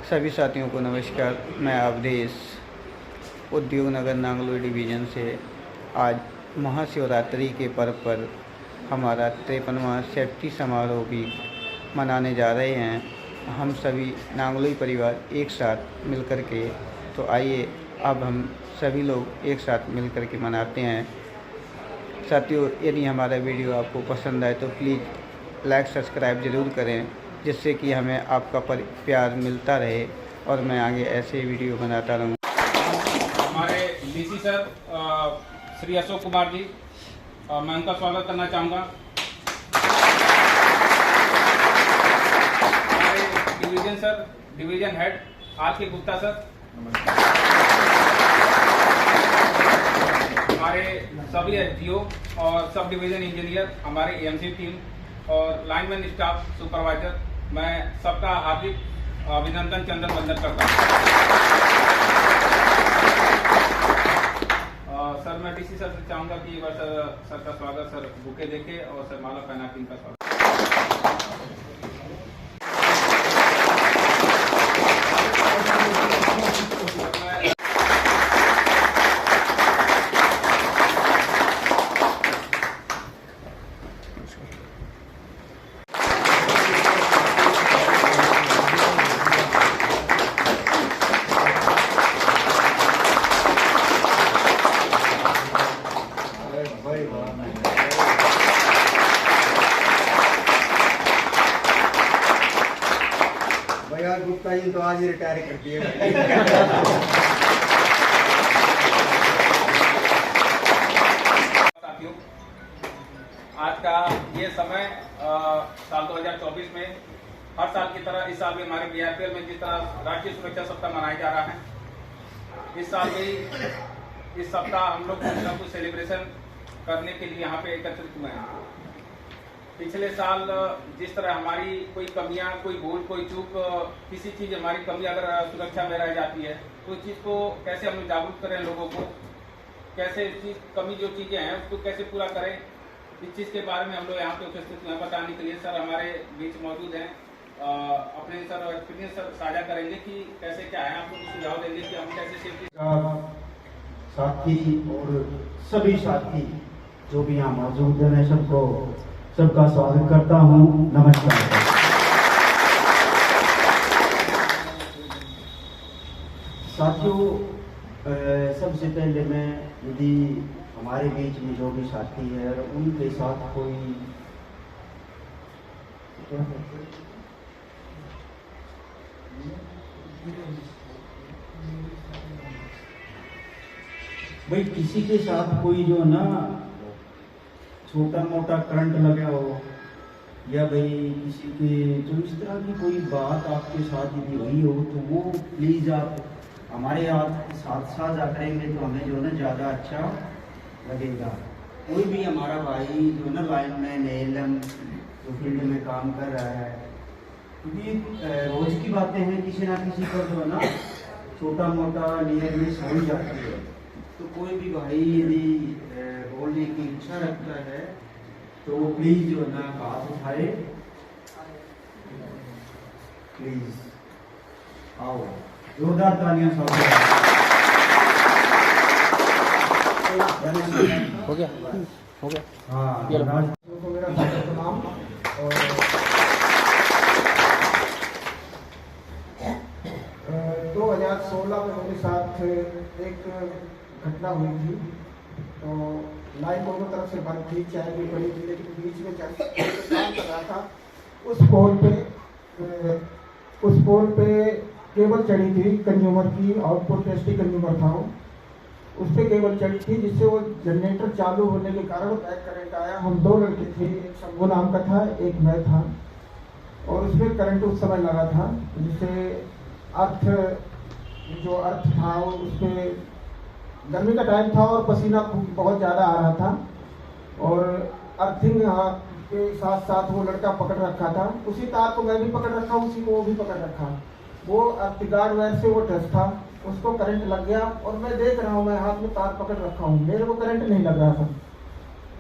सभी साथियों को नमस्कार। मैं अवधेश उद्योग नगर नांगलोई डिवीज़न से आज महाशिवरात्रि के पर्व पर हमारा 53वां सेफ्टी समारोह भी मनाने जा रहे हैं। हम सभी नांगलोई परिवार एक साथ मिलकर के, तो आइए अब हम सभी लोग एक साथ मिलकर के मनाते हैं। साथियों, यदि हमारा वीडियो आपको पसंद आए तो प्लीज़ लाइक सब्सक्राइब ज़रूर करें, जिससे कि हमें आपका प्यार मिलता रहे और मैं आगे ऐसे वीडियो बनाता रहूँ। हमारे डीसी सर श्री अशोक कुमार जी, मैं उनका स्वागत करना चाहूँगा। हमारे division sir, division head R K. Gupta sir, हमारे सभी एसडीओ और सब डिवीज़न इंजीनियर, हमारे एएमसी टीम और लाइनमैन स्टाफ सुपरवाइजर, मैं सबका हार्दिक अभिनंदन चंदन वंदन करता हूँ। सर, मैं डीसी सर से चाहूँगा कि एक बार सर का स्वागत सर बुके देके और सर माला पहना के इनका स्वागत। भैया गुप्ता जी तो आज ही रिटायर कर दिए। साथियों, आज का ये समय साल 2024 में हर साल की तरह इस साल भी हमारे बीआरपीएल में जिस तरह राष्ट्रीय सुरक्षा सप्ताह मनाया जा रहा है, इस साल भी इस सप्ताह हम लोग कुछ न कुछ सेलिब्रेशन करने के लिए यहाँ पे एकत्रित हुए हैं। पिछले साल जिस तरह हमारी कोई कमियां, कोई भूल, कोई चूक, किसी चीज हमारी कमी अगर सुरक्षा में रह जाती है तो उस चीज को कैसे हम जागरूक करें लोगों को, कैसे चीज कमी जो चीजें हैं उसको कैसे पूरा करें, इस चीज के बारे में हम लोग यहाँ पे उपस्थित हुए बताने के लिए। सर हमारे बीच मौजूद हैं, अपने सर एक्सपीरियंस सर साझा करेंगे कि कैसे क्या है, आपको कुछ सुझाव देंगे कि हम कैसे सेफ्टी। साथी और सभी साथी जो भी यहाँ मौजूद हैं, सबका स्वागत करता हूँ। नमस्कार। साथियों, सबसे पहले मैं यदि हमारे बीच में जो भी साथी है उनके साथ कोई भाई किसी के साथ कोई जो ना छोटा मोटा करंट लगा हो या भाई किसी के जो इस तरह की कोई बात आपके साथ यदि हुई हो तो वो प्लीज़ आप हमारे साथ साझा करेंगे तो हमें जो ना ज़्यादा अच्छा लगेगा। कोई भी हमारा भाई जो ना लाइन में एएलएम जो फील्ड में काम कर रहा है, क्योंकि रोज़ की बातें हैं, किसी ना किसी पर जो है ना छोटा मोटा नियर मिस हो ही जाती है। तो कोई भी भाई यदि बोलने की इच्छा रखता है तो वो प्लीज जो है ना हाथ उठाए, प्लीज आओ, जोरदार तालियां सबके। हो गया हाँ, को मेरा प्रणाम। और 2016 में मेरे साथ एक घटना हुई थी, तो लाइन दोनों तरफ से बंद थी, चाहे भी बड़ी थी, लेकिन बीच में काम कर रहा था। उस पोल पे केबल चढ़ी थी कंज्यूमर की, आउटपुट टेस्टी कंज्यूमर था वो, उस पर केबल चढ़ी थी जिससे वो जनरेटर चालू होने के कारण बैक करंट आया। हम दो लड़के थे, एक शंभू नाम का था, एक मैं था, और उसमें करंट उस समय लगा था जिससे अर्थ था उसमें, गर्मी का टाइम था और पसीना बहुत ज़्यादा आ रहा था, और अर्थिंग के साथ साथ वो लड़का पकड़ रखा था। उसी तार को मैं भी पकड़ रखा, उसी को वो भी पकड़ रखा। वो अर्थिगार्ड वायर से वो टच था, उसको करंट लग गया और मैं देख रहा हूँ, मैं हाथ में तार पकड़ रखा हूँ, मेरे को करंट नहीं लग रहा था।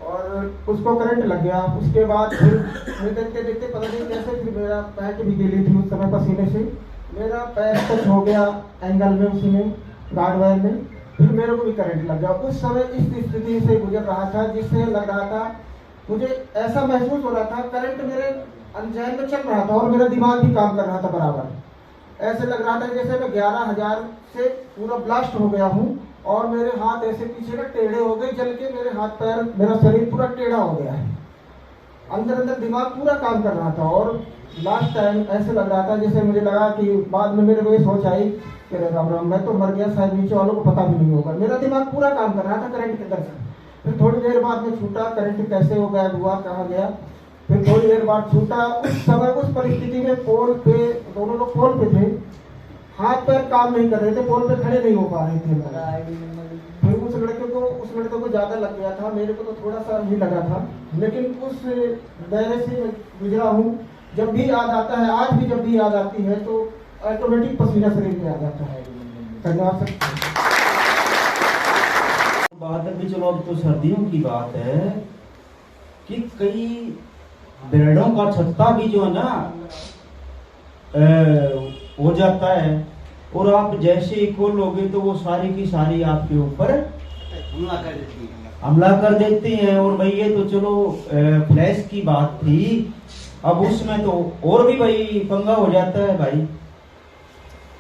और उसको करंट लग गया। उसके बाद फिर मैं देखते देखते पता नहीं कैसे फिर मेरा पैंट भी गीली थी उस समय पसीने से, मेरा पैर टच हो गया एंगल में, उसी में गार्ड वायर में, फिर मेरे को भी करंट लग गया। उस समय इस स्थिति से गुजर रहा था जिससे लग रहा था, मुझे ऐसा महसूस हो रहा था करंट मेरे अंजैन में चल रहा था और मेरा दिमाग भी काम कर रहा था बराबर। ऐसे लग रहा था जैसे मैं 11,000 से पूरा ब्लास्ट हो गया हूँ और मेरे हाथ ऐसे पीछे ना टेढ़े हो गए, जल के मेरे हाथ पैर, मेरा शरीर पूरा टेढ़ा हो गया है। अंदर अंदर दिमाग पूरा काम कर रहा था और लास्ट टाइम ऐसे लग रहा था जैसे मुझे लगा कि बाद में मेरे को ये सोच आई कि राम राम मैं तो मर गया, शायद नीचे वालों को पता भी नहीं होगा। मेरा दिमाग पूरा काम कर रहा था करंट के अंदर से। फिर थोड़ी देर बाद में छूटा, करंट कैसे हो गया, हुआ कहाँ गया। फिर थोड़ी देर बाद छूटा। उस समय उस परिस्थिति में पोल पे, दोनों लोग पोल पे थे, हाथ पैर काम नहीं कर रहे थे, पोल पे खड़े नहीं हो पा रहे थे। फिर उस लड़के को ज्यादा लग गया था, मेरे को तो थोड़ा सा ही लगा था, लेकिन उस दायरे से गुजरा हूँ। जब भी याद आता है, आज भी जब भी याद आती है तो ऑटोमेटिक पसीना शरीर में आ जाता है। धन्यवाद सर। बात अभी चलो, अब तो सर्दियों की बात है कि कई बेड़ों का छत्ता भी जो है ना हो जाता है और आप जैसे ही खोलोगे तो वो सारी की सारी आपके ऊपर हमला कर देती हैं। और भाई ये तो चलो फ्लैश की बात थी, अब उसमें तो और भी भाई पंगा हो जाता है भाई।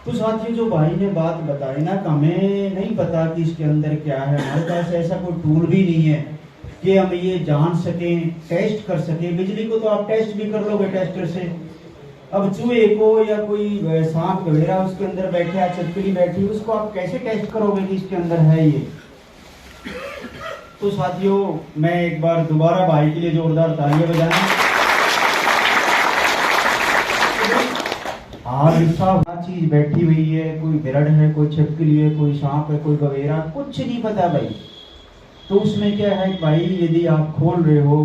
तो साथियों, जो भाई ने बात बताई ना, हमें नहीं पता कि इसके अंदर क्या है, हमारे पास ऐसा कोई टूल भी नहीं है कि हम ये जान सकें, टेस्ट कर सकें। बिजली को तो आप टेस्ट भी कर लोगे टेस्टर से, अब चूहे को या कोई सांप वगैरह उसके अंदर बैठे या छिपकली बैठी, उसको आप कैसे टेस्ट करोगे कि इसके अंदर है ये। तो साथियों, मैं एक बार दोबारा भाई के लिए जोरदार तालियां बजाएं। हर चीज बैठी हुई है, कोई बिरड़ है, कोई छिपकली है, कोई सांप है, कोई वगैरह, कुछ नहीं पता भाई। तो उसमें क्या है भाई, यदि आप खोल रहे हो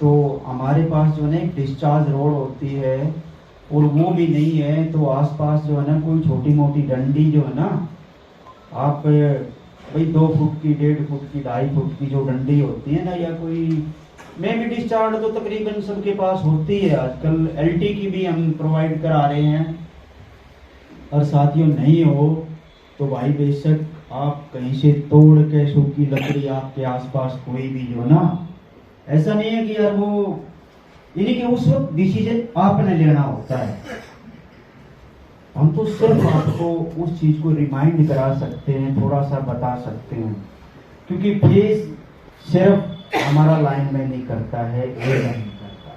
तो हमारे पास जो है ना डिस्चार्ज रोड होती है और वो भी नहीं है, तो आसपास जो है ना कोई छोटी मोटी डंडी जो है ना, आप भाई 2 फुट की, 1.5 फुट की, 2.5 फुट की जो डंडी होती है ना, या कोई में भी डिस्चार्ज तो तकरीबन सबके पास होती है। आजकल एलटी की भी हम प्रोवाइड करा रहे हैं। और साथियों, नहीं हो तो भाई बेशक आप कहीं से तोड़ के सूखी लकड़ी आपके आसपास कोई भी जो ना, ऐसा नहीं है कि यार वो यानी कि उस वक्त डिसीजन आपने लेना होता है। हम तो सिर्फ आपको उस चीज को रिमाइंड करा सकते हैं, थोड़ा सा बता सकते हैं, क्योंकि फेस सिर्फ हमारा लाइनमैन नहीं करता है, ये नहीं करता।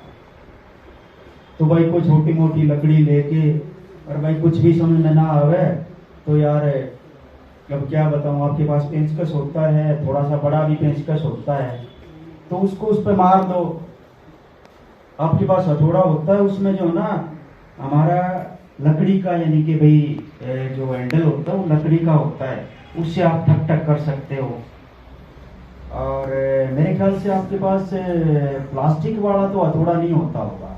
तो भाई कोई छोटी मोटी लकड़ी लेके, और भाई कुछ भी समझ में ना आवे तो यार अब क्या बताऊं, आपके पास पेंचकस होता है, थोड़ा सा बड़ा भी पेंचकस होता है, तो उसको उस पर मार दो। आपके पास हथौड़ा होता है, उसमें जो ना हमारा लकड़ी का, यानी कि भाई जो हैंडल होता है वो लकड़ी का होता है, उससे आप ठक ठक कर सकते हो। और मेरे ख्याल से आपके पास प्लास्टिक वाला तो हथौड़ा नहीं होता होगा,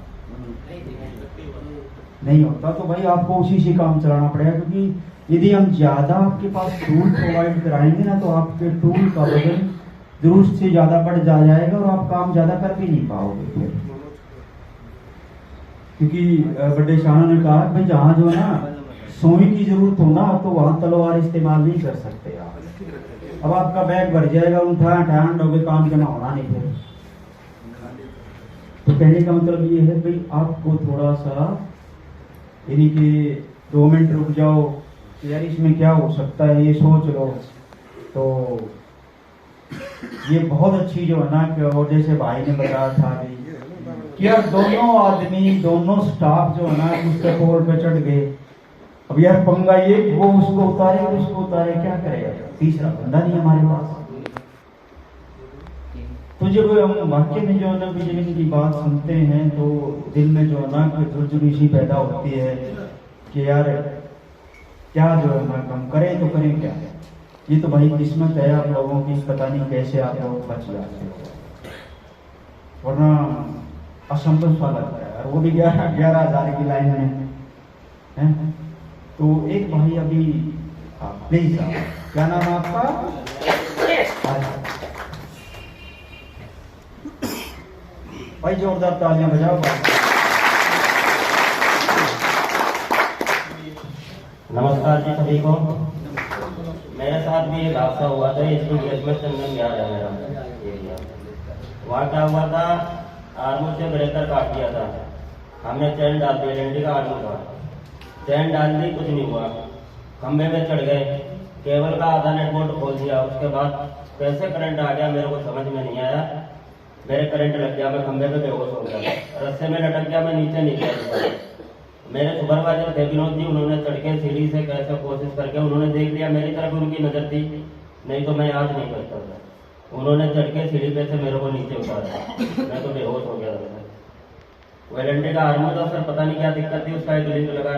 नहीं होता, तो भाई आपको उसी से काम चलाना पड़ेगा। क्योंकि यदि हम ज्यादा आपके पास टूल प्रोवाइड कराएंगे ना, तो आपके टूल का वजन जरूरत से ज्यादा बढ़ जाएगा और आप काम ज्यादा कर भी नहीं पाओगे फिर। क्योंकि बड़े शानों ने कहा भाई जहाँ जो है ना सुई की जरूरत हो ना, तो वहां तलवार इस्तेमाल नहीं कर सकते आप। अब आपका बैग भर जाएगा, उठा ठंड हो गए, काम जमा होना नहीं फिर। तो कहने का मतलब ये है भाई आपको थोड़ा सा, यानी कि 2 मिनट रुक जाओ यार, इसमें क्या हो सकता है ये सोच लो। तो ये बहुत अच्छी जो है ना, और जैसे भाई ने बताया था अभी कि यार दोनों आदमी, दोनों स्टाफ जो है ना उसके पोल पे चढ़ गए। अब यार पंगा ये, वो उसको उतारे, उसको उतारे, क्या करेगा, तीसरा बंदा नहीं हमारे पास। तो जब हम वाक्य में जो है ना बिजली की बात सुनते हैं, तो दिल में जो है ना जुर्जुरी सी पैदा होती है कि यार क्या जो है ना हम करें तो करें क्या। ये तो भाई किस्मत है आप लोगों की, पता नहीं कैसे आप लोग बच जाते हो, वरना असंभव सा लगता है। वो भी 11,000 की लाइन में है। तो एक भाई अभी प्लीज, क्या नाम है आपका? भाई जोरदार तालियां बजाओ। नमस्कार जी सभी को। मेरे साथ भी एक हादसा हुआ था, इसमें में चंदन याद है मेरा एरिया। वहाँ क्या हुआ था, आर्मू से ब्रेकर काट दिया था। हमने चैन डाल दिया, डंडी का आर्मू था, चैन डाल दी, कुछ नहीं हुआ। खंबे में चढ़ गए, केबल का आधा नेट बोल्ट खोल दिया। उसके बाद कैसे करंट आ गया मेरे को समझ में नहीं आया। मेरे करंट लग गया, मैं खंबे पे बेहोश हो गया, रस्से में लटक गया, मैं नीचे नहीं गया। मेरे सुपरवाइजर थे विनोद जी, उन्होंने चढ़ के सीढ़ी से कैसे कोशिश करके उन्होंने देख लिया, मेरी तरफ उनकी नज़र थी, नहीं तो मैं आज नहीं करता था। उन्होंने चढ़ के सीढ़ी पे से मेरे को नीचे उतारा, मैं तो बेहोश हो गया था। वारंटी का आर्मू था सर, पता नहीं क्या दिक्कत थी, उसका एक लिंक लगा